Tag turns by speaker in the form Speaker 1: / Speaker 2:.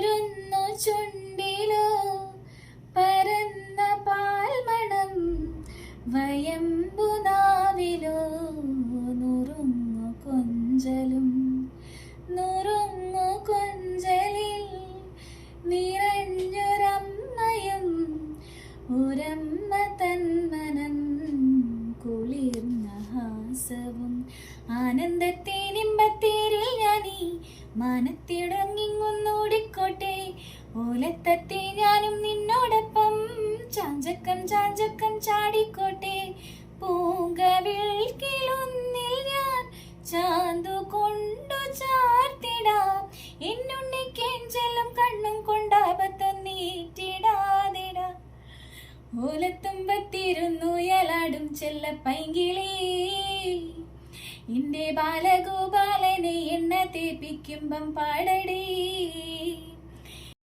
Speaker 1: ഊരുന്നു ചുണ്ടിലോ പരന്ന പാൽമണം, വയമ്പുനാവിലോ നുറുങ്ങു കൊഞ്ചലും. നുറുങ്ങു കൊഞ്ചലിൽ നിറഞ്ഞൊരമ്മയും ഒരമ്മ തന്മനം കുളിർന്ന ഹാസവും. ആനന്ദത്തേനിമ്പത്തേരിൽ ഞാനീ മാനത്തിടങ്ങിങ്ങൊന്നോടിക്കോട്ടെ, ഓലത്തത്തെ ഞാനും നിന്നോടൊപ്പം ചാഞ്ചക്കം ചാഞ്ചക്കം ചാടിക്കോട്ടെ. പൂങ്കവിൾക്കിലൊന്നിൽ ഞാൻ ചാന്തു കൊണ്ടു ചാർത്തിടാം, എന്നുണ്ണിക്കേഞ്ചലും കണ്ണും കൊണ്ടാപത്തൊന്നീറ്റിടാതിടാ. ഓലത്തുമ്പത്തിരുന്നു യലാടും ചെല്ലപ്പൈങ്കിളി, എന്റെ ബാലഗോപാലനെ എണ്ണ തേപ്പിക്കുമ്പം പാടടി.